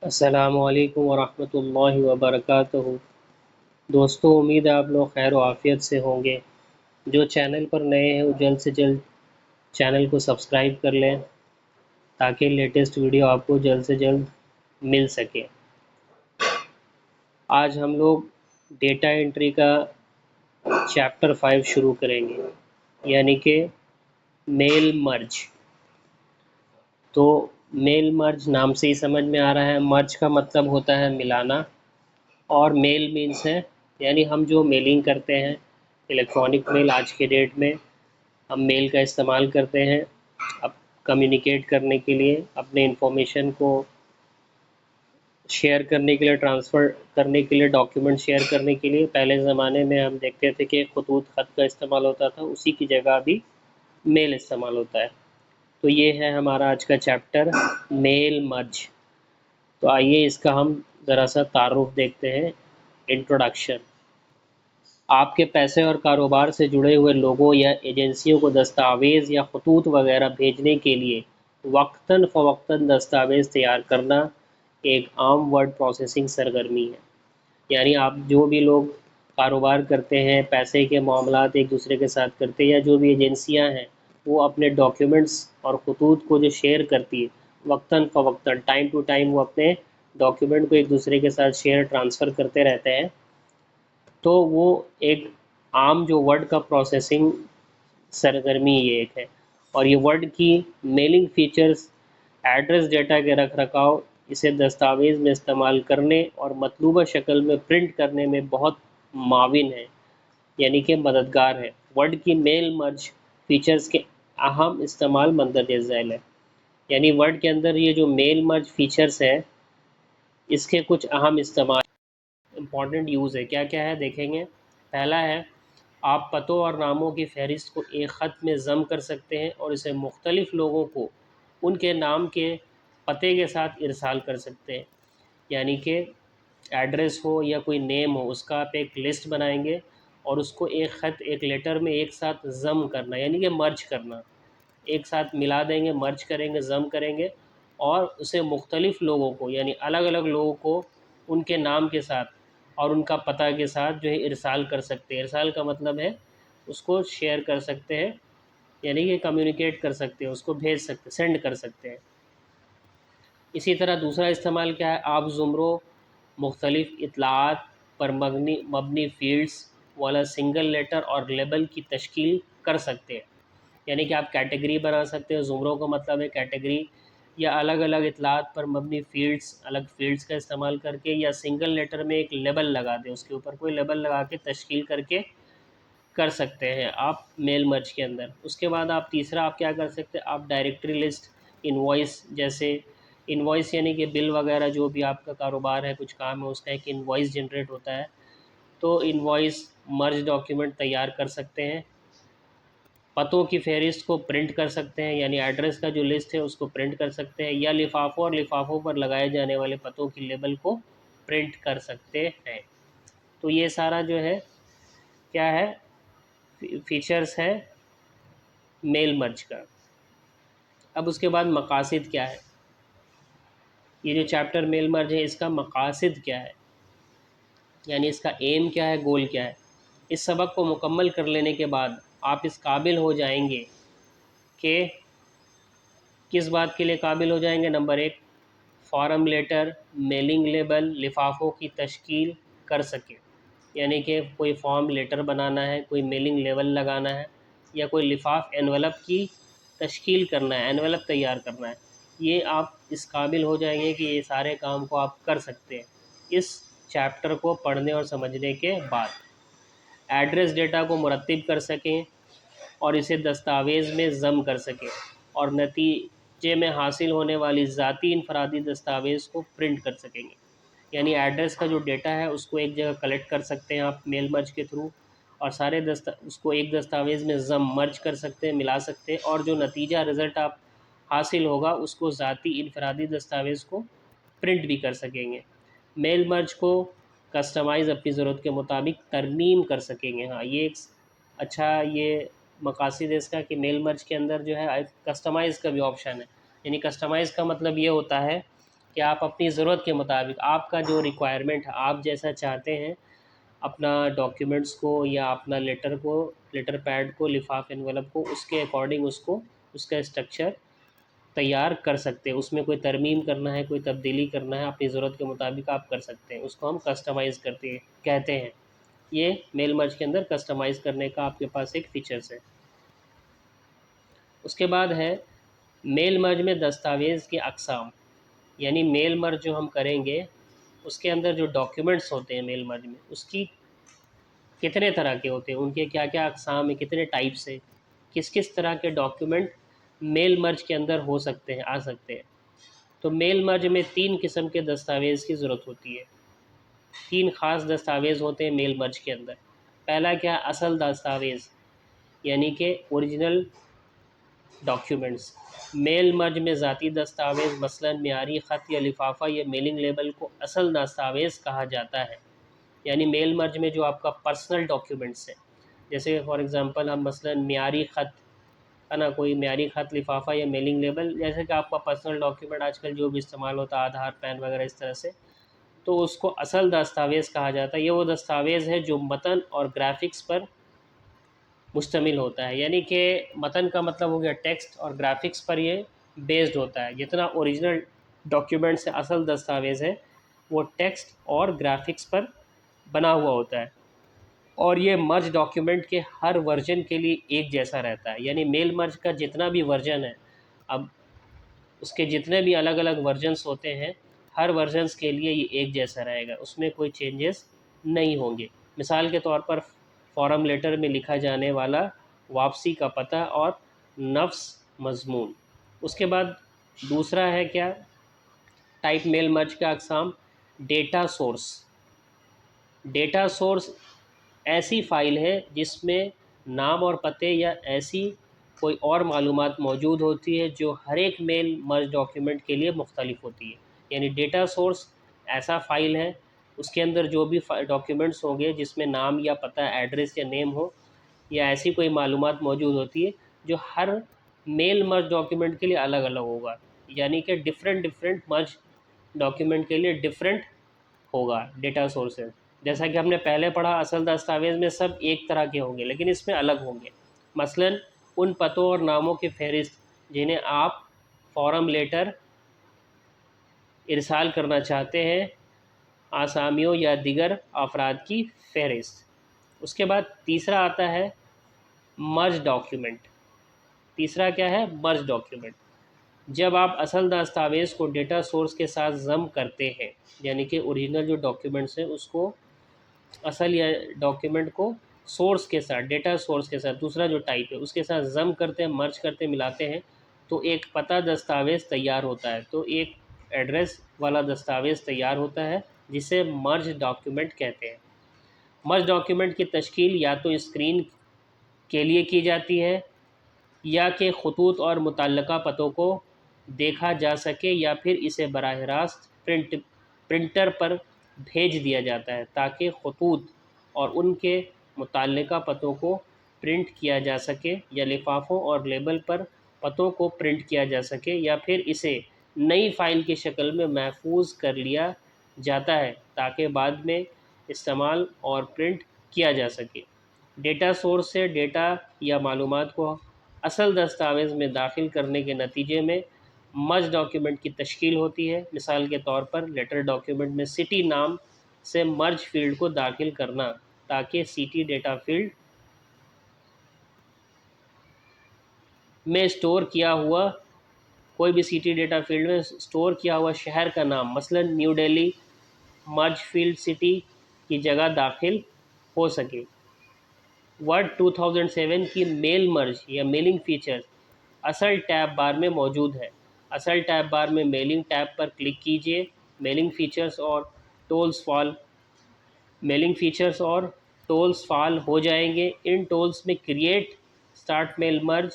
السلام علیکم ورحمۃ اللہ وبرکاتہ۔ دوستوں، امید ہے آپ لوگ خیر و عافیت سے ہوں گے۔ جو چینل پر نئے ہیں وہ جلد سے جلد چینل کو سبسکرائب کر لیں تاکہ لیٹسٹ ویڈیو آپ کو جلد سے جلد مل سکے۔ آج ہم لوگ ڈیٹا انٹری کا چیپٹر 5 شروع کریں گے، یعنی کہ میل مرج۔ تو میل مرج نام سے ہی سمجھ میں آ رہا ہے، مرج کا مطلب ہوتا ہے ملانا، اور میل مینس ہے یعنی ہم جو میلنگ کرتے ہیں، الیکٹرانک میل۔ آج کے ڈیٹ میں ہم میل کا استعمال کرتے ہیں اب کمیونیکیٹ کرنے کے لیے، اپنے انفارمیشن کو شیئر کرنے کے لیے، ٹرانسفر کرنے کے لیے، ڈاکیومنٹ شیئر کرنے کے لیے۔ پہلے زمانے میں ہم دیکھتے تھے کہ خطوط خط کا استعمال ہوتا تھا، اسی کی جگہ بھی میل استعمال ہوتا ہے۔ تو یہ ہے ہمارا آج کا چیپٹر، میل مرج۔ تو آئیے اس کا ہم ذرا سا تعارف دیکھتے ہیں، انٹروڈکشن۔ آپ کے پیسے اور کاروبار سے جڑے ہوئے لوگوں یا ایجنسیوں کو دستاویز یا خطوط وغیرہ بھیجنے کے لیے وقتاً فوقتاً دستاویز تیار کرنا ایک عام ورڈ پروسیسنگ سرگرمی ہے۔ یعنی آپ جو بھی لوگ کاروبار کرتے ہیں، پیسے کے معاملات ایک دوسرے کے ساتھ کرتے ہیں، یا جو بھی ایجنسیاں ہیں وہ اپنے ڈاکیومنٹس اور خطوط کو جو شیئر کرتی ہے وقتاً فوقتاً، ٹائم ٹو ٹائم، وہ اپنے ڈاکیومنٹ کو ایک دوسرے کے ساتھ شیئر ٹرانسفر کرتے رہتے ہیں، تو وہ ایک عام جو ورڈ کا پروسیسنگ سرگرمی یہ ایک ہے۔ اور یہ ورڈ کی میلنگ فیچرز، ایڈریس ڈیٹا کے رکھ رکھاؤ، اسے دستاویز میں استعمال کرنے اور مطلوبہ شکل میں پرنٹ کرنے میں بہت معاون ہے، یعنی کہ مددگار ہے۔ ورڈ کی میل مرج فیچرز کے اہم استعمال مندرجہ ذیل ہے۔ یعنی ورڈ کے اندر یہ جو میل مرج فیچرز ہے، اس کے کچھ اہم استعمال، امپورٹنٹ یوز ہے۔ کیا کیا ہے دیکھیں گے۔ پہلا ہے، آپ پتوں اور ناموں کی فہرست کو ایک خط میں ضم کر سکتے ہیں اور اسے مختلف لوگوں کو ان کے نام کے پتے کے ساتھ ارسال کر سکتے ہیں۔ یعنی کہ ایڈریس ہو یا کوئی نیم ہو، اس کا آپ ایک لسٹ بنائیں گے اور اس کو ایک خط، ایک لیٹر میں ایک ساتھ ضم کرنا، یعنی کہ مرج کرنا، ایک ساتھ ملا دیں گے، مرج کریں گے، ضم کریں گے، اور اسے مختلف لوگوں کو، یعنی الگ الگ لوگوں کو ان کے نام کے ساتھ اور ان کا پتہ کے ساتھ جو ہے ارسال کر سکتے ہیں۔ ارسال کا مطلب ہے اس کو شیئر کر سکتے ہیں، یعنی کہ کمیونیکیٹ کر سکتے ہیں، اس کو بھیج سکتے، سینڈ کر سکتے ہیں۔ اسی طرح دوسرا استعمال کیا ہے، آپ زمروں، مختلف اطلاعات پر مبنی فیلڈز والا سنگل لیٹر اور لیبل کی تشکیل کر سکتے ہیں۔ یعنی کہ آپ کیٹیگری بنا سکتے ہیں، زمروں کا مطلب ہے کیٹیگری، یا الگ الگ اطلاعات پر مبنی فیلڈز، الگ فیلڈز کا استعمال کر کے، یا سنگل لیٹر میں ایک لیبل لگا دیں، اس کے اوپر کوئی لیبل لگا کے تشکیل کر کے کر سکتے ہیں آپ میل مرج کے اندر۔ اس کے بعد آپ تیسرا آپ کیا کر سکتے ہیں، آپ ڈائریکٹری لسٹ، انوائس، جیسے انوائس یعنی کہ بل وغیرہ، جو بھی آپ کا کاروبار ہے، کچھ کام ہے، اس کا ایک انوائس جنریٹ ہوتا ہے، تو انوائس مرج ڈاکیومنٹ تیار کر سکتے ہیں۔ پتوں کی فہرست کو پرنٹ کر سکتے ہیں، یعنی ایڈریس کا جو لسٹ ہے اس کو پرنٹ کر سکتے ہیں، یا لفافوں اور لفافوں پر لگائے جانے والے پتوں کی لیبل کو پرنٹ کر سکتے ہیں۔ تو یہ سارا جو ہے کیا ہے، فیچرز ہے میل مرج کا۔ اب اس کے بعد مقاصد کیا ہے، یہ جو چیپٹر میل مرج ہے، اس کا مقاصد کیا ہے، یعنی اس کا ایم کیا ہے، گول کیا ہے۔ اس سبق کو مکمل کر لینے کے بعد آپ اس قابل ہو جائیں گے کہ کس بات کے لیے قابل ہو جائیں گے، number 1، form letter, mailing label, لفافوں کی تشکیل کر سکیں، یعنی کہ کوئی فارم لیٹر بنانا ہے، کوئی میلنگ لیبل لگانا ہے، یا کوئی لفاف انویلپ کی تشکیل کرنا ہے، انویلپ تیار کرنا ہے۔ یہ آپ اس قابل ہو جائیں گے کہ یہ سارے کام کو آپ کر سکتے ہیں اس چیپٹر کو پڑھنے اور سمجھنے کے بعد۔ ایڈریس ڈیٹا کو مرتب کر سکیں اور اسے دستاویز میں ضم کر سکیں، اور نتیجے میں حاصل ہونے والی ذاتی انفرادی دستاویز کو پرنٹ کر سکیں گے۔ یعنی ایڈریس کا جو ڈیٹا ہے اس کو ایک جگہ کلیکٹ کر سکتے ہیں آپ میل مرج کے تھرو، اور سارے اس کو ایک دستاویز میں ضم مرج کر سکتے ہیں، ملا سکتے ہیں، اور جو نتیجہ رزلٹ آپ حاصل ہوگا اس کو ذاتی انفرادی دستاویز کو پرنٹ بھی کر سکیں گے۔ میل مرج کو کسٹمائز اپنی ضرورت کے مطابق ترمیم کر سکیں گے۔ ہاں، یہ ایک اچھا یہ مقاصد ہے اس کا کہ میل مرج کے اندر جو ہے کسٹمائز کا بھی آپشن ہے۔ یعنی کسٹمائز کا مطلب یہ ہوتا ہے کہ آپ اپنی ضرورت کے مطابق آپ کا جو ریکوائرمنٹ ہے آپ جیسا چاہتے ہیں اپنا ڈاکیومنٹس کو یا اپنا لیٹر پیڈ کو لفاف انولپ کو اس کے اکارڈنگ اس کا اسٹرکچر تیار کر سکتے ہیں. اس میں کوئی ترمیم کرنا ہے کوئی تبدیلی کرنا ہے اپنی ضرورت کے مطابق آپ کر سکتے ہیں. اس کو ہم کسٹمائز کہتے ہیں. یہ میل مرج کے اندر کسٹمائز کرنے کا آپ کے پاس ایک فیچرز ہے. اس کے بعد ہے میل مرج میں دستاویز کے اقسام. یعنی میل مرج جو ہم کریں گے اس کے اندر جو ڈاکیومنٹس ہوتے ہیں میل مرج میں اس کی کتنے طرح کے ہوتے ہیں, ان کے کیا کیا اقسام ہیں, کتنے ٹائپس ہیں, کس کس طرح کے ڈاکیومنٹ میل مرج کے اندر ہو سکتے ہیں آ سکتے ہیں. تو میل مرج میں 3 قسم کے دستاویز کی ضرورت ہوتی ہے. 3 خاص دستاویز ہوتے ہیں میل مرج کے اندر. پہلا کیا, اصل دستاویز یعنی کہ اوریجنل ڈاکیومنٹس. میل مرج میں ذاتی دستاویز مثلا معیاری خط یا لفافہ یا میلنگ لیبل کو اصل دستاویز کہا جاتا ہے. یعنی میل مرج میں جو آپ کا پرسنل ڈاکیومنٹس ہیں, جیسے فار ایگزامپل ہم مثلا معیاری خط ہے نا, کوئی معیاری خط لفافہ یا میلنگ لیبل, جیسے کہ آپ کا پرسنل ڈاکیومنٹ آج کل جو بھی استعمال ہوتا ہے آدھار پین وغیرہ اس طرح سے, تو اس کو اصل دستاویز کہا جاتا ہے. یہ وہ دستاویز ہے جو متن اور گرافکس پر مشتمل ہوتا ہے. یعنی کہ متن کا مطلب ہو گیا ٹیکسٹ اور گرافکس پر یہ بیسڈ ہوتا ہے. جتنا اوریجنل ڈاکیومنٹ سے اصل دستاویز ہے وہ ٹیکسٹ اور گرافکس پر بنا ہوا ہوتا ہے. اور یہ مرج ڈاکیومنٹ کے ہر ورژن کے لیے ایک جیسا رہتا ہے. یعنی میل مرج کا جتنا بھی ورژن ہے, اب اس کے جتنے بھی الگ الگ ورژنس ہوتے ہیں ہر ورژنس کے لیے یہ ایک جیسا رہے گا, اس میں کوئی چینجز نہیں ہوں گے. مثال کے طور پر فارم لیٹر میں لکھا جانے والا واپسی کا پتہ اور نفس مضمون. اس کے بعد دوسرا ہے کیا ٹائپ میل مرج کا اقسام, ڈیٹا سورس. ڈیٹا سورس ایسی فائل ہے جس میں نام اور پتے یا ایسی کوئی اور معلومات موجود ہوتی ہے جو ہر ایک میل مرج ڈاکیومنٹ کے لیے مختلف ہوتی ہے. یعنی ڈیٹا سورس ایسا فائل ہے اس کے اندر جو بھی ڈاکیومنٹس ہوں گے جس میں نام یا پتہ ایڈریس یا نیم ہو یا ایسی کوئی معلومات موجود ہوتی ہے جو ہر میل مرج ڈاکیومنٹ کے لیے الگ الگ ہوگا. یعنی کہ ڈفرینٹ مرج ڈاکیومنٹ کے لیے ڈفرینٹ ہوگا ڈیٹا سورسز. جیسا کہ ہم نے پہلے پڑھا اصل دستاویز میں سب ایک طرح کے ہوں گے لیکن اس میں الگ ہوں گے. مثلا ان پتوں اور ناموں کی فہرست جنہیں آپ فارم لیٹر ارسال کرنا چاہتے ہیں, آسامیوں یا دیگر افراد کی فہرست. اس کے بعد تیسرا آتا ہے مرج ڈاکیومنٹ. تیسرا کیا ہے, مرج ڈاکیومنٹ. جب آپ اصل دستاویز کو ڈیٹا سورس کے ساتھ ضم کرتے ہیں, یعنی کہ اوریجنل جو ڈاکیومنٹس ہیں اس کو اصل یا ڈاکیومنٹ کو سورس کے ساتھ ڈیٹا سورس کے ساتھ دوسرا جو ٹائپ ہے اس کے ساتھ ضم کرتے ہیں, مرج کرتے ہیں, ملاتے ہیں, تو ایک پتہ دستاویز تیار ہوتا ہے. تو ایک ایڈریس والا دستاویز تیار ہوتا ہے جسے مرج ڈاکیومنٹ کہتے ہیں. مرج ڈاکیومنٹ کی تشکیل یا تو اسکرین کے لیے کی جاتی ہے یا کہ خطوط اور متعلقہ پتوں کو دیکھا جا سکے یا پھر اسے براہ راست پرنٹر پر بھیج دیا جاتا ہے تاکہ خطوط اور ان کے متعلقہ پتوں کو پرنٹ کیا جا سکے, یا لفافوں اور لیبل پر پتوں کو پرنٹ کیا جا سکے, یا پھر اسے نئی فائل کی شکل میں محفوظ کر لیا جاتا ہے تاکہ بعد میں استعمال اور پرنٹ کیا جا سکے. ڈیٹا سورس سے ڈیٹا یا معلومات کو اصل دستاویز میں داخل کرنے کے نتیجے میں مرج ڈاکیومنٹ کی تشکیل ہوتی ہے. مثال کے طور پر لیٹر ڈاکیومنٹ میں سٹی نام سے مرج فیلڈ کو داخل کرنا تاکہ سٹی ڈیٹا فیلڈ میں اسٹور کیا ہوا کوئی بھی سٹی ڈیٹا فیلڈ میں اسٹور کیا ہوا شہر کا نام مثلا نیو دہلی مرج فیلڈ سٹی کی جگہ داخل ہو سکے. ورڈ 2007 کی میل مرج یا میلنگ فیچر اصل ٹیب بار میں موجود ہے. اصل ٹیب بار میں میلنگ ٹیب پر کلک کیجئے. میلنگ فیچرز اور ٹولز فعال ہو جائیں گے. ان ٹولز میں create, start mail merge,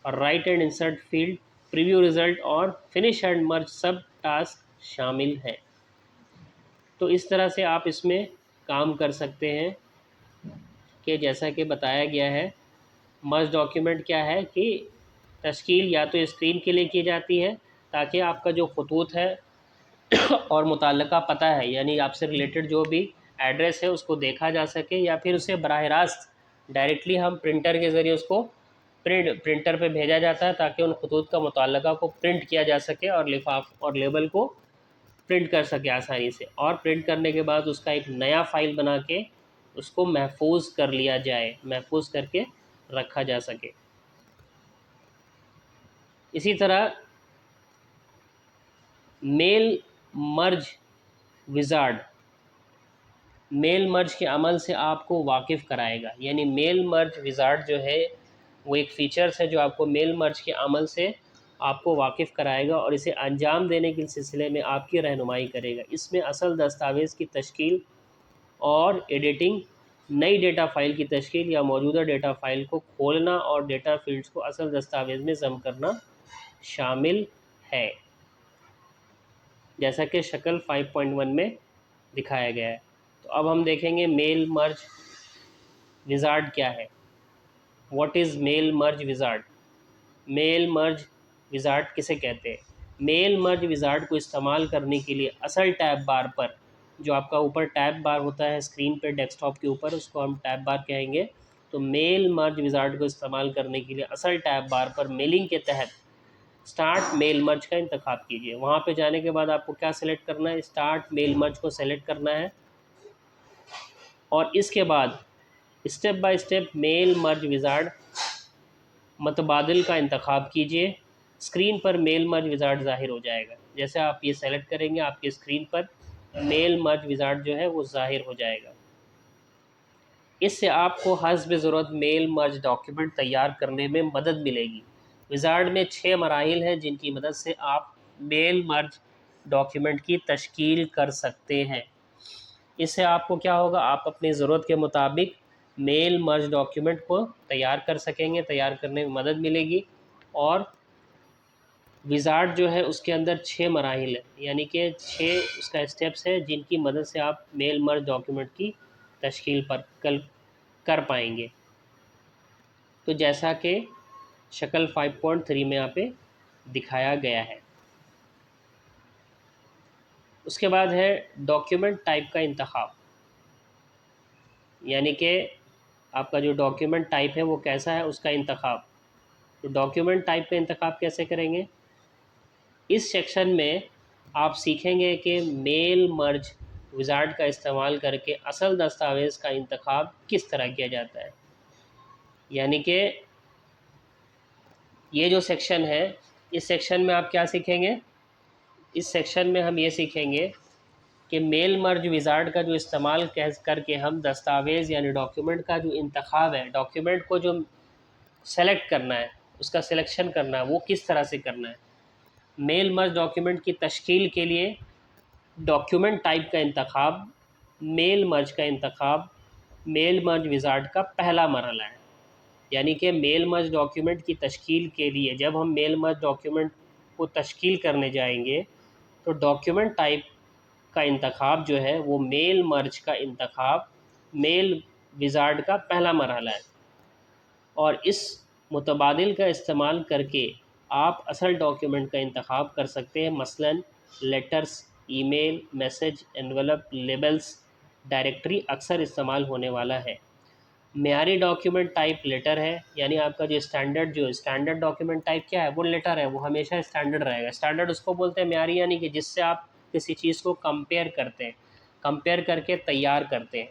write and insert field, preview result اور فنش اینڈ مرج سب ٹاسک شامل ہیں. تو اس طرح سے آپ اس میں کام کر سکتے ہیں کہ جیسا کہ بتایا گیا ہے مرج ڈاکیومنٹ کیا ہے کہ تشکیل یا تو اسکرین کے لیے کی جاتی ہے تاکہ آپ کا جو خطوط ہے اور متعلقہ پتہ ہے، یعنی آپ سے ریلیٹڈ جو بھی ایڈریس ہے اس کو دیکھا جا سکے، یا پھر اسے براہ راست ڈائریکٹلی ہم پرنٹر کے ذریعے اس کو پرنٹر پہ بھیجا جاتا ہے، تاکہ ان خطوط کا متعلقہ کو پرنٹ کیا جا سکے اور لفاف اور لیبل کو پرنٹ کر سکے آسانی سے، اور پرنٹ کرنے کے بعد اس کا ایک نیا فائل بنا کے اس کو محفوظ کر لیا جائے، محفوظ کر کے رکھا جا سکے۔ اسی طرح میل مرج وزارڈ میل مرج کے عمل سے آپ کو واقف کرائے گا، یعنی میل مرج وزارڈ جو ہے وہ ایک فیچرز ہے جو آپ کو میل مرج کے عمل سے آپ کو واقف کرائے گا اور اسے انجام دینے کے سلسلے میں آپ کی رہنمائی کرے گا۔ اس میں اصل دستاویز کی تشکیل اور ایڈیٹنگ، نئی ڈیٹا فائل کی تشکیل یا موجودہ ڈیٹا فائل کو کھولنا اور ڈیٹا فیلڈز کو اصل دستاویز میں ضم کرنا شامل ہے، جیسا کہ شکل 5.1 میں دکھایا گیا ہے۔ تو اب ہم دیکھیں گے میل مرج وزارڈ کیا ہے۔ واٹ از میل مرج وزارڈ؟ میل مرج وزارڈ کسے کہتے ہیں؟ میل مرج وزارڈ کو استعمال کرنے کے لیے اصل ٹیب بار پر، جو آپ کا اوپر ٹیب بار ہوتا ہے اسکرین پہ ڈیسک ٹاپ کے اوپر، اس کو ہم ٹیب بار کہیں گے، تو میل مرج وزارڈ کو استعمال کرنے کے لیے اصل ٹیب بار پر میلنگ کے تحت اسٹارٹ میل مرج کا انتخاب کیجیے۔ وہاں پہ جانے کے بعد آپ کو کیا سلیکٹ کرنا ہے؟ اسٹارٹ میل مرج کو سلیکٹ کرنا ہے، اور اس کے بعد اسٹیپ بائی اسٹیپ میل مرج وزارڈ متبادل کا انتخاب کیجیے۔ اسکرین پر میل مرج وزارڈ ظاہر ہو جائے گا۔ جیسے آپ یہ سیلیکٹ کریں گے آپ کی اسکرین پر میل مرج وزارڈ جو ہے وہ ظاہر ہو جائے گا۔ اس سے آپ کو حسب ضرورت میل مرج ڈاکیومنٹ تیار کرنے میں مدد ملے گی۔ وزارڈ میں 6 مراحل ہیں جن کی مدد سے آپ میل مرج ڈاکیومنٹ کی تشکیل کر سکتے ہیں۔ اس سے آپ کو کیا ہوگا؟ آپ اپنی ضرورت کے مطابق میل مرج ڈاکیومنٹ کو تیار کر سکیں گے، تیار کرنے میں مدد ملے گی، اور وزارڈ جو ہے اس کے اندر 6 مراحل ہیں، یعنی کہ 6 اس کا اسٹیپس ہیں جن کی مدد سے آپ میل مرج ڈاکیومنٹ کی تشکیل پر کر پائیں گے۔ تو جیسا کہ شکل 5.3 میں یہاں پہ دکھایا گیا ہے۔ اس کے بعد ہے ڈاکیومنٹ ٹائپ کا انتخاب، یعنی کہ آپ کا جو ڈاکیومنٹ ٹائپ ہے وہ کیسا ہے اس کا انتخاب۔ تو ڈاکیومنٹ ٹائپ کا انتخاب کیسے کریں گے؟ اس سیکشن میں آپ سیکھیں گے کہ میل مرج وزارڈ کا استعمال کر کے اصل دستاویز کا انتخاب کس طرح کیا جاتا ہے۔ یعنی کہ یہ جو سیکشن ہے اس سیکشن میں آپ کیا سیکھیں گے؟ اس سیکشن میں ہم یہ سیکھیں گے کہ میل مرج وزارڈ کا جو استعمال کر کے ہم دستاویز یعنی ڈاکیومنٹ کا جو انتخاب ہے، ڈاکیومنٹ کو جو سلیکٹ کرنا ہے، اس کا سلیکشن کرنا ہے، وہ کس طرح سے کرنا ہے۔ میل مرج ڈاکیومنٹ کی تشکیل کے لیے ڈاکیومنٹ ٹائپ کا انتخاب، میل مرج کا انتخاب میل مرج وزارڈ کا پہلا مرحلہ ہے۔ یعنی کہ میل مرج ڈاکیومنٹ کی تشکیل کے لیے جب ہم میل مرج ڈاکیومنٹ کو تشکیل کرنے جائیں گے تو ڈاکیومنٹ ٹائپ کا انتخاب جو ہے وہ میل مرج کا انتخاب میل وزارڈ کا پہلا مرحلہ ہے، اور اس متبادل کا استعمال کر کے آپ اصل ڈاکیومنٹ کا انتخاب کر سکتے ہیں، مثلا لیٹرز، ای میل، میسج، انویلپ، لیبلز، ڈائریکٹری اکثر استعمال ہونے والا ہے۔ معیاری ڈاکیومنٹ ٹائپ لیٹر ہے، یعنی آپ کا جو اسٹینڈرڈ ڈاکیومنٹ ٹائپ کیا ہے؟ وہ لیٹر ہے، وہ ہمیشہ اسٹینڈرڈ رہے گا۔ اسٹینڈرڈ اس کو بولتے ہیں معیاری، یعنی کہ جس سے آپ کسی چیز کو کمپیئر کرتے ہیں، کمپیئر کر کے تیار کرتے ہیں،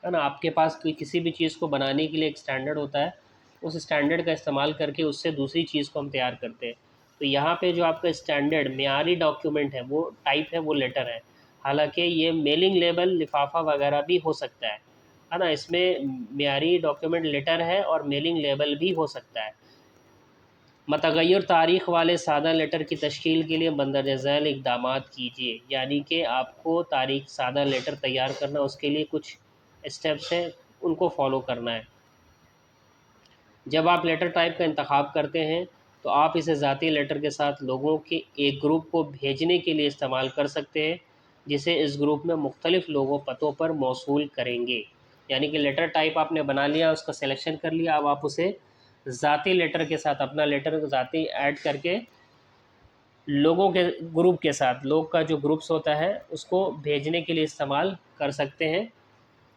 ہے نا۔ آپ کے پاس کوئی کسی بھی چیز کو بنانے کے لیے ایک اسٹینڈرڈ ہوتا ہے، اس اسٹینڈرڈ کا استعمال کر کے اس سے دوسری چیز کو ہم تیار کرتے ہیں۔ تو یہاں پہ جو آپ کا اسٹینڈرڈ معیاری ڈاکیومنٹ ہے وہ ٹائپ ہے، وہ لیٹر ہے، حالانکہ یہ میلنگ لیبل، لفافہ وغیرہ بھی ہو سکتا ہے نا۔ اس میں معیاری ڈاکیومنٹ لیٹر ہے اور میلنگ لیبل بھی ہو سکتا ہے۔ متغیر تاریخ والے سادہ لیٹر کی تشکیل کے لیے مندرجہ ذیل اقدامات کیجیے، یعنی کہ آپ کو تاریخ سادہ لیٹر تیار کرنا، اس کے لیے کچھ اسٹیپس ہیں، ان کو فالو کرنا ہے۔ جب آپ لیٹر ٹائپ کا انتخاب کرتے ہیں تو آپ اسے ذاتی لیٹر کے ساتھ لوگوں کے ایک گروپ کو بھیجنے کے لیے استعمال کر سکتے ہیں، جسے اس گروپ میں مختلف لوگوں پتوں پر موصول کریں گے۔ یعنی کہ لیٹر ٹائپ آپ نے بنا لیا، اس کا سلیکشن کر لیا، اب آپ اسے ذاتی لیٹر کے ساتھ، اپنا لیٹر ذاتی ایڈ کر کے لوگوں کے گروپ کے ساتھ، لوگ کا جو گروپس ہوتا ہے اس کو بھیجنے کے لیے استعمال کر سکتے ہیں،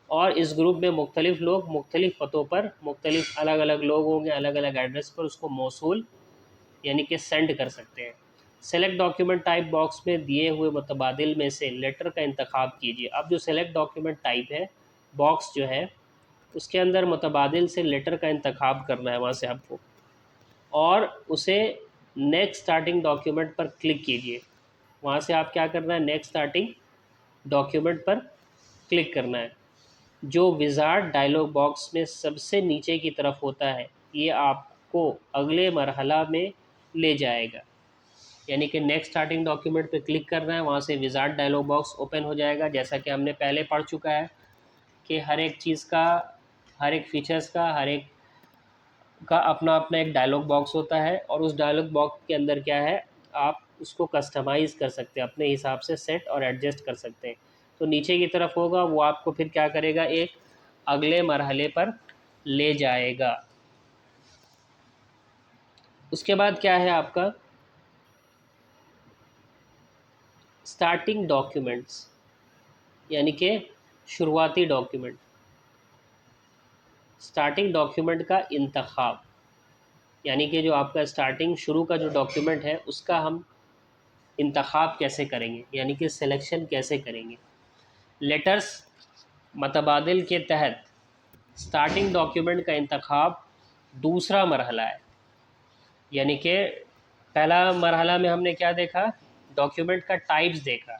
اور اس گروپ میں مختلف لوگ مختلف پتوں پر، مختلف الگ الگ لوگ ہوں گے الگ الگ ایڈریس پر اس کو موصول یعنی کہ سینڈ کر سکتے ہیں۔ سلیکٹ ڈاکیومنٹ ٹائپ باکس میں دیے ہوئے متبادل میں سے لیٹر کا انتخاب کیجیے۔ اب جو سلیکٹ ڈاکیومنٹ ٹائپ ہے باکس جو ہے اس کے اندر متبادل سے لیٹر کا انتخاب کرنا ہے وہاں سے آپ کو، اور اسے نیکسٹ اسٹارٹنگ ڈاکیومنٹ پر کلک کیجیے۔ وہاں سے آپ کیا کرنا ہے، نیکسٹ اسٹارٹنگ ڈاکیومنٹ پر کلک کرنا ہے۔ جو وزارڈ ڈائلاگ باکس میں سب سے نیچے کی طرف ہوتا ہے یہ آپ کو اگلے مرحلہ میں لے جائے گا، یعنی کہ نیکسٹ اسٹارٹنگ ڈاکیومنٹ پہ کلک کرنا ہے، وہاں سے وزارڈ ڈائلاگ باکس اوپن ہو جائے گا۔ جیسا کہ ہم نے پہلے پڑھ چکا ہے کہ ہر ایک چیز کا، ہر ایک فیچرز کا، ہر ایک کا اپنا اپنا ایک ڈائلاگ باکس ہوتا ہے، اور اس ڈائلاگ باکس کے اندر کیا ہے، آپ اس کو کسٹمائز کر سکتے ہیں، اپنے حساب سے سیٹ اور ایڈجسٹ کر سکتے ہیں۔ تو نیچے کی طرف ہوگا وہ آپ کو پھر کیا کرے گا، ایک اگلے مرحلے پر لے جائے گا۔ اس کے بعد کیا ہے آپ کا اسٹارٹنگ ڈاکیومنٹس، یعنی کہ شروعاتی ڈاکیومنٹ، اسٹارٹنگ ڈاکیومنٹ کا انتخاب، یعنی کہ جو آپ کا اسٹارٹنگ شروع کا جو ڈاکیومنٹ ہے اس کا ہم انتخاب کیسے کریں گے، یعنی کہ سلیکشن کیسے کریں گے۔ لیٹرز متبادل کے تحت اسٹارٹنگ ڈاکیومنٹ کا انتخاب دوسرا مرحلہ ہے، یعنی کہ پہلا مرحلہ میں ہم نے کیا دیکھا، ڈاکیومنٹ کا ٹائپس دیکھا،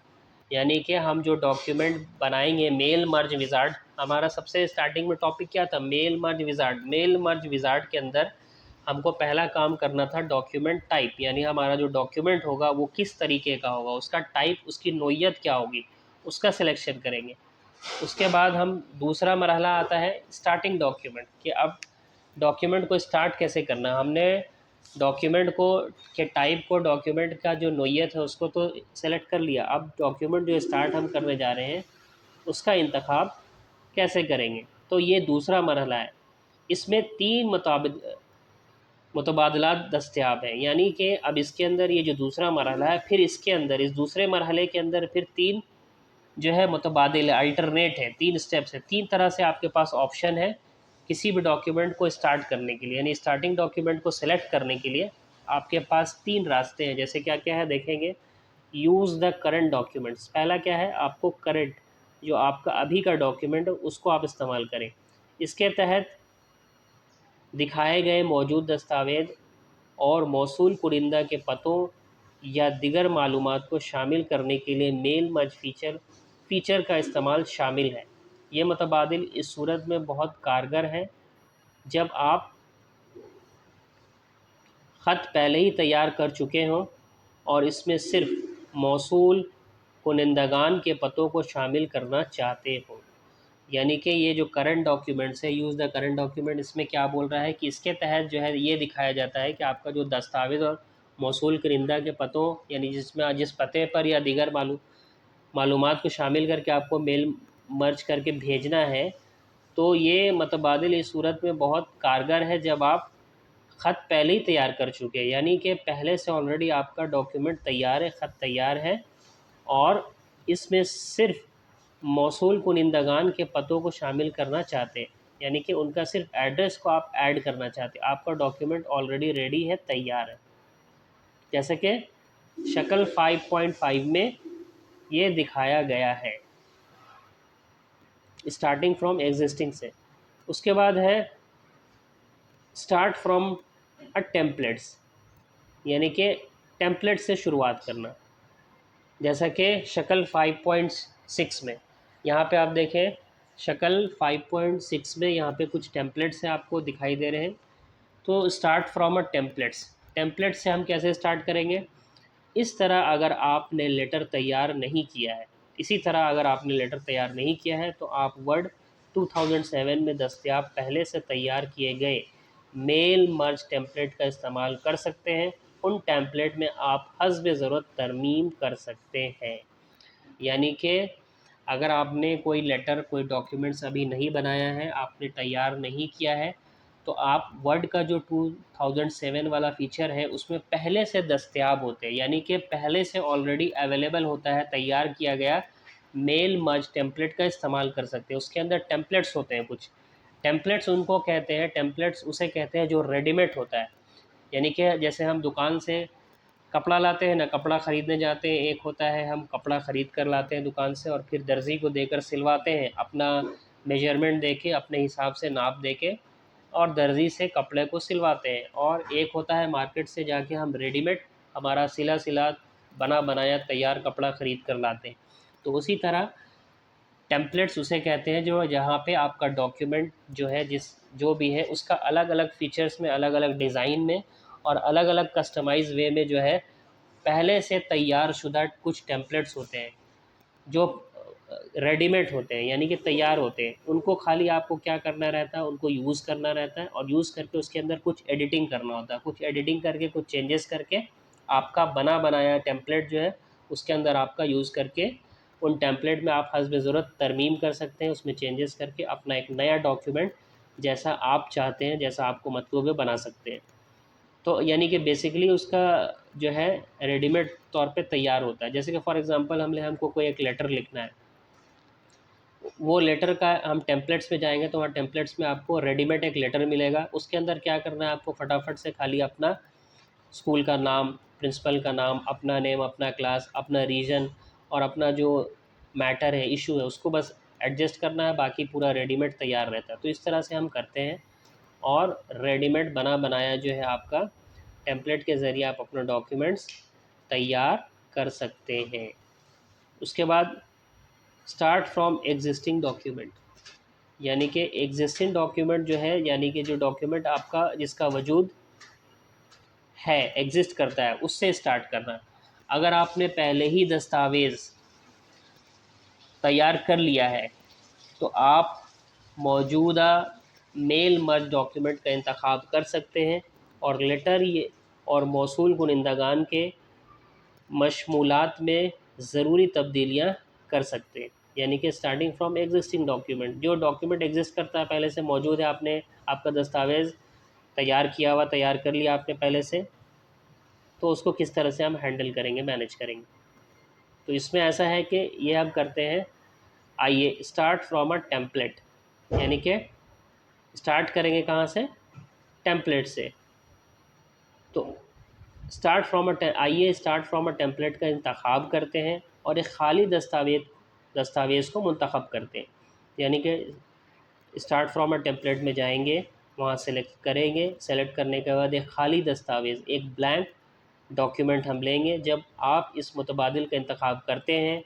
یعنی کہ ہم جو ڈاکیومنٹ بنائیں گے میل مرج وزارڈ، ہمارا سب سے اسٹارٹنگ میں ٹاپک کیا تھا، میل مرج وزارڈ۔ میل مرج وزارڈ کے اندر ہم کو پہلا کام کرنا تھا ڈاکیومنٹ ٹائپ، یعنی ہمارا جو ڈاکیومنٹ ہوگا وہ کس طریقے کا ہوگا، اس کا ٹائپ، اس کی نوعیت کیا ہوگی، اس کا سلیکشن کریں گے۔ اس کے بعد ہم دوسرا مرحلہ آتا ہے اسٹارٹنگ ڈاکیومنٹ، کہ اب ڈاکیومنٹ کو اسٹارٹ کیسے کرنا۔ ہم نے ڈاکیومنٹ کو کے ٹائپ کو، ڈاکیومنٹ کا جو نوعیت ہے اس کو تو سلیکٹ کر لیا، اب ڈاکیومنٹ جو اسٹارٹ ہم کرنے جا رہے ہیں اس کا انتخاب کیسے کریں گے۔ تو یہ دوسرا مرحلہ ہے، اس میں 3 متبادلات دستیاب ہیں، یعنی کہ اب اس کے اندر یہ جو دوسرا مرحلہ ہے، پھر اس کے اندر اس دوسرے مرحلے کے اندر پھر 3 جو ہے متبادل الٹرنیٹ ہے، 3 اسٹیپس ہیں، 3 طرح سے آپ کے پاس آپشن ہے کسی بھی ڈاکیومنٹ کو اسٹارٹ کرنے کے لیے، یعنی اسٹارٹنگ ڈاکیومنٹ کو سلیکٹ کرنے کے لیے آپ کے پاس 3 راستے ہیں۔ جیسے کیا کیا ہے دیکھیں گے، یوز دا کرنٹ ڈاکیومنٹس، پہلا کیا ہے، آپ کو کرنٹ جو آپ کا ابھی کا ڈاکیومنٹ اس کو آپ استعمال کریں۔ اس کے تحت دکھائے گئے موجود دستاویز اور موصول کنندہ کے پتوں یا دیگر معلومات کو شامل کرنے کے لیے میل مرج فیچر کا استعمال شامل ہے۔ یہ متبادل اس صورت میں بہت کارگر ہے جب آپ خط پہلے ہی تیار کر چکے ہوں اور اس میں صرف موصول کنندگان کے پتوں کو شامل کرنا چاہتے ہوں۔ یعنی کہ یہ جو کرنٹ ڈاکیومنٹس ہے، یوز دا کرنٹ ڈاکیومنٹ، اس میں کیا بول رہا ہے کہ اس کے تحت جو ہے یہ دکھایا جاتا ہے کہ آپ کا جو دستاویز اور موصول کنندہ کے پتوں، یعنی جس پتے پر یا دیگر معلومات کو شامل کر کے آپ کو میل مرج کر کے بھیجنا ہے، تو یہ متبادل اس صورت میں بہت کارگر ہے جب آپ خط پہلے ہی تیار کر چکے، یعنی کہ پہلے سے آلریڈی آپ کا ڈاکیومنٹ تیار ہے، خط تیار ہے، اور اس میں صرف موصول کنندگان کے پتوں کو شامل کرنا چاہتے ہیں، یعنی کہ ان کا صرف ایڈریس کو آپ ایڈ کرنا چاہتے ہیں، آپ کا ڈاکیومنٹ آلریڈی ریڈی ہے، تیار ہے۔ جیسے کہ شکل 5.5 میں یہ دکھایا گیا ہے اسٹارٹنگ فرام ایگزسٹنگ سے۔ اس کے بعد ہے اسٹارٹ فرام ٹیمپلیٹس، یعنی کہ ٹیمپلیٹ سے شروعات کرنا، جیسا کہ شکل 5.6 میں یہاں پہ آپ دیکھیں، شکل 5.6 میں یہاں پہ کچھ ٹیمپلیٹس ہیں آپ کو دکھائی دے رہے ہیں۔ تو اسٹارٹ فرام ٹیمپلیٹس، ٹیمپلیٹ سے ہم کیسے اسٹارٹ کریں گے، اس طرح اگر آپ نے لیٹر تیار نہیں کیا ہے، اسی طرح اگر آپ نے لیٹر تیار نہیں کیا ہے تو آپ ورڈ 2007 میں دستیاب پہلے سے تیار کیے گئے میل مرج ٹیمپلیٹ کا استعمال کر سکتے ہیں، ان ٹیمپلیٹ میں آپ حسب ضرورت ترمیم کر سکتے ہیں۔ یعنی کہ اگر آپ نے کوئی لیٹر، کوئی ڈاکیومنٹس ابھی نہیں بنایا ہے، آپ نے تیار نہیں کیا ہے، تو آپ ورڈ کا جو 2007 والا فیچر ہے اس میں پہلے سے دستیاب ہوتے ہیں، یعنی کہ پہلے سے آلریڈی اویلیبل ہوتا ہے، تیار کیا گیا میل مرج ٹیمپلیٹ کا استعمال کر سکتے ہیں۔ اس کے اندر ٹیمپلیٹس ہوتے ہیں، کچھ ٹیمپلیٹس ان کو کہتے ہیں، ٹیمپلیٹس اسے کہتے ہیں جو ریڈی میڈ ہوتا ہے، یعنی کہ جیسے ہم دکان سے کپڑا لاتے ہیں نا، کپڑا خریدنے جاتے ہیں، ایک ہوتا ہے ہم کپڑا خرید کر لاتے ہیں دکان سے اور پھر درزی کو دے کر سلواتے ہیں، اپنا میجرمنٹ دے کے، اپنے حساب سے ناپ دے کے، اور درزی سے کپڑے کو سلواتے ہیں۔ اور ایک ہوتا ہے مارکیٹ سے جا کے ہم ریڈی میڈ ہمارا سلا بنا بنایا تیار کپڑا خرید کر لاتے ہیں۔ تو اسی طرح ٹیمپلیٹس اسے کہتے ہیں جو جہاں پہ آپ کا ڈاکیومنٹ جو ہے جو بھی ہے اس کا الگ الگ فیچرز میں، الگ الگ ڈیزائن میں اور الگ الگ کسٹمائز وے میں جو ہے پہلے سے تیار شدہ کچھ ٹیمپلیٹس ہوتے ہیں جو ریڈی میڈ ہوتے ہیں، یعنی کہ تیار ہوتے ہیں۔ ان کو خالی آپ کو کیا کرنا رہتا ہے، ان کو یوز کرنا رہتا ہے، اور یوز کر کے اس کے اندر کچھ ایڈیٹنگ کرنا ہوتا ہے، کچھ ایڈیٹنگ کر کے، کچھ چینجز کر کے آپ کا بنا بنایا ٹیمپلیٹ جو ہے اس کے اندر آپ کا یوز کر کے ان ٹیمپلیٹ میں آپ حسب ضرورت ترمیم کر سکتے ہیں، اس میں چینجز کر کے اپنا ایک نیا ڈاکیومنٹ جیسا آپ چاہتے ہیں، جیسا آپ کو مطلوب ہے بنا سکتے ہیں۔ تو یعنی کہ بیسیکلی اس کا جو ہے ریڈی میڈ طور پہ تیار ہوتا ہے۔ جیسے کہ فار ایگزامپل ہم کو کوئی ایک لیٹر لکھنا ہے، وہ لیٹر کا ہم ٹیمپلیٹس میں جائیں گے تو وہاں ٹیمپلیٹس میں آپ کو ریڈی میڈ ایک لیٹر ملے گا۔ اس کے اندر کیا کرنا ہے آپ کو، فٹافٹ سے خالی اپنا اسکول کا نام، پرنسپل کا نام، اپنا نیم، اپنا کلاس، اپنا ریجن اور اپنا جو میٹر ہے، ایشو ہے، اس کو بس ایڈجسٹ کرنا ہے، باقی پورا ریڈی میڈ تیار رہتا ہے۔ تو اس طرح سے ہم کرتے ہیں اور ریڈی میڈ بنا بنایا جو ہے آپ کا ٹیمپلیٹ کے ذریعے آپ اپنا ڈاکیومنٹس تیار کر سکتے ہیں۔ اس کے بعد اسٹارٹ فرام ایگزسٹنگ ڈاکیومنٹ، یعنی کہ ایگزسٹنگ ڈاکیومنٹ جو ہے، یعنی کہ جو ڈاکیومنٹ آپ کا جس کا وجود ہے، ایگزسٹ کرتا ہے، اس سے اسٹارٹ کرنا۔ اگر آپ نے پہلے ہی دستاویز تیار کر لیا ہے تو آپ موجودہ میل مرج ڈاکیومنٹ کا انتخاب کر سکتے ہیں اور لیٹر اور موصول کنندگان کے مشمولات میں ضروری تبدیلیاں کر سکتے ہیں، یعنی کہ اسٹارٹنگ فرام ایگزسٹنگ ڈاکیومنٹ، جو ڈاکیومنٹ ایگزسٹ کرتا ہے پہلے سے موجود ہے، آپ کا دستاویز تیار کیا ہوا، تیار کر لیا آپ نے پہلے سے، تو اس کو کس طرح سے ہم ہینڈل کریں گے، مینیج کریں گے۔ تو اس میں ایسا ہے کہ یہ ہم کرتے ہیں، آئیے اسٹارٹ فرام اے ٹیمپلیٹ، یعنی کہ اسٹارٹ کریں گے کہاں سے، ٹیمپلیٹ سے۔ تو آئیے اسٹارٹ فرام اے ٹیمپلیٹ کا انتخاب کرتے ہیں اور ایک خالی دستاویز کو منتخب کرتے ہیں، یعنی کہ اسٹارٹ فرام اے ٹیمپلیٹ میں جائیں گے، وہاں سلیکٹ کریں گے، سلیکٹ کرنے کے بعد ایک خالی دستاویز، ایک بلینک ڈاکیومنٹ ہم لیں گے۔ جب آپ اس متبادل کا انتخاب کرتے ہیں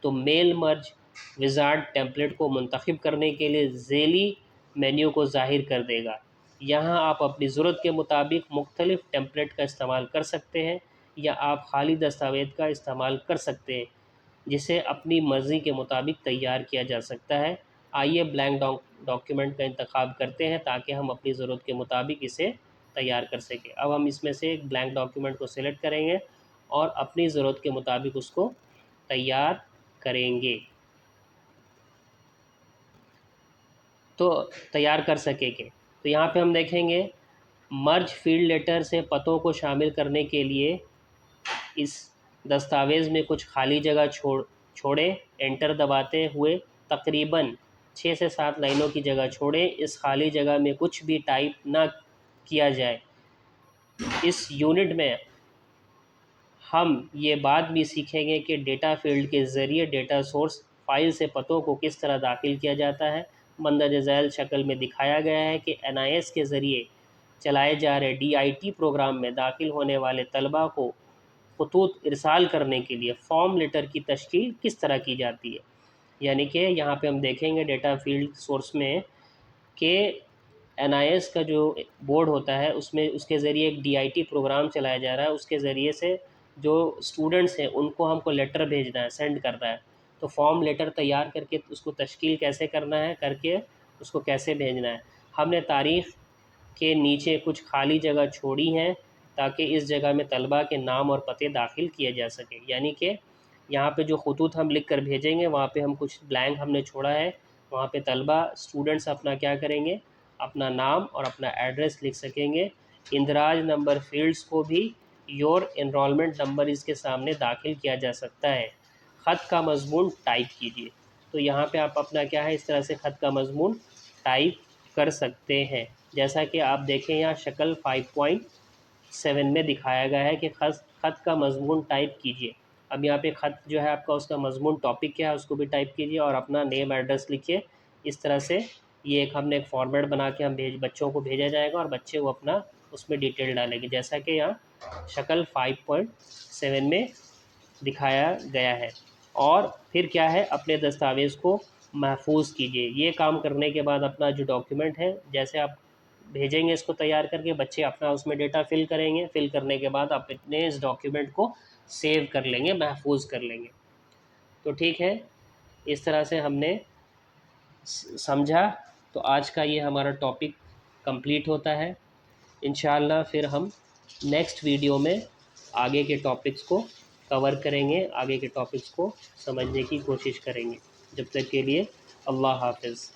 تو میل مرج وزارڈ ٹیمپلیٹ کو منتخب کرنے کے لیے ذیلی مینیو کو ظاہر کر دے گا۔ یہاں آپ اپنی ضرورت کے مطابق مختلف ٹیمپلیٹ کا استعمال کر سکتے ہیں یا آپ خالی دستاویز کا استعمال کر سکتے ہیں جسے اپنی مرضی کے مطابق تیار کیا جا سکتا ہے۔ آئیے بلینک ڈاکیومنٹ کا انتخاب کرتے ہیں تاکہ ہم اپنی ضرورت کے مطابق اسے تیار کر سکیں۔ اب ہم اس میں سے ایک بلینک ڈاکیومنٹ کو سلیکٹ کریں گے اور اپنی ضرورت کے مطابق اس کو تیار کریں گے، تو تیار کر سکیں گے۔ تو یہاں پہ ہم دیکھیں گے مرج فیلڈ لیٹر سے پتوں کو شامل کرنے کے لیے اس دستاویز میں کچھ خالی جگہ چھوڑیں، انٹر دباتے ہوئے تقریباً 6 سے 7 لائنوں کی جگہ چھوڑیں، اس خالی جگہ میں کچھ بھی ٹائپ نہ کیا جائے۔ اس یونٹ میں ہم یہ بات بھی سیکھیں گے کہ ڈیٹا فیلڈ کے ذریعے ڈیٹا سورس فائل سے پتوں کو کس طرح داخل کیا جاتا ہے۔ مندرجہ ذیل شکل میں دکھایا گیا ہے کہ NIS کے ذریعے چلائے جا رہے DIT پروگرام میں داخل ہونے والے طلباء کو خطوط ارسال کرنے کے لیے فارم لیٹر کی تشکیل کس طرح کی جاتی ہے۔ یعنی کہ یہاں پہ ہم دیکھیں گے ڈیٹا فیلڈ سورس میں کہ NIS کا جو بورڈ ہوتا ہے اس کے ذریعے ایک DIT پروگرام چلایا جا رہا ہے، اس کے ذریعے سے جو اسٹوڈنٹس ہیں ان کو ہم کو لیٹر بھیجنا ہے، سینڈ کرنا ہے۔ تو فارم لیٹر تیار کر کے اس کو تشکیل کیسے کرنا ہے، کر کے اس کو کیسے بھیجنا ہے۔ ہم نے تاریخ کے نیچے کچھ خالی جگہ چھوڑی ہیں تاکہ اس جگہ میں طلباء کے نام اور پتے داخل کیے جا سکیں، یعنی کہ یہاں پہ جو خطوط ہم لکھ کر بھیجیں گے وہاں پہ ہم کچھ بلینک ہم نے چھوڑا ہے، وہاں پہ طلباء اسٹوڈنٹس اپنا کیا کریں گے، اپنا نام اور اپنا ایڈریس لکھ سکیں گے۔ اندراج نمبر فیلڈز کو بھی یور انرولمنٹ نمبر اس کے سامنے داخل کیا جا سکتا ہے۔ خط کا مضمون ٹائپ کیجیے، تو یہاں پہ آپ اپنا کیا ہے اس طرح سے خط کا مضمون ٹائپ کر سکتے ہیں۔ جیسا کہ آپ دیکھیں یہاں شکل 5.7 میں دکھایا گیا ہے کہ خط کا مضمون ٹائپ کیجیے۔ اب یہاں پہ خط جو ہے آپ کا اس کا مضمون ٹاپک کیا ہے اس کو بھی ٹائپ کیجیے اور اپنا نیم ایڈریس لکھیے۔ اس طرح سے یہ ایک ہم نے ایک فارمیٹ بنا کے ہم بچوں کو بھیجا جائے گا اور بچے وہ اپنا اس میں ڈیٹیل ڈالیں گے، جیسا کہ یہاں شکل 5.7 میں دکھایا گیا ہے۔ اور پھر کیا ہے اپنے دستاویز کو محفوظ کیجیے۔ یہ کام کرنے کے بعد اپنا جو ڈاکیومنٹ ہے جیسے آپ بھیجیں گے اس کو تیار کر کے، بچے اپنا اس میں ڈیٹا فل کریں گے، فل کرنے کے بعد آپ اپنے اس ڈاکیومنٹ کو سیو کر لیں گے، محفوظ کر لیں گے۔ تو ٹھیک ہے، اس طرح سے ہم نے سمجھا۔ تو آج کا یہ ہمارا ٹاپک کمپلیٹ ہوتا ہے۔ انشاءاللہ پھر ہم نیکسٹ ویڈیو میں آگے کے ٹاپکس کو کور کریں گے، آگے کے ٹاپکس کو سمجھنے کی کوشش کریں گے۔ جب تک کے لیے اللہ حافظ۔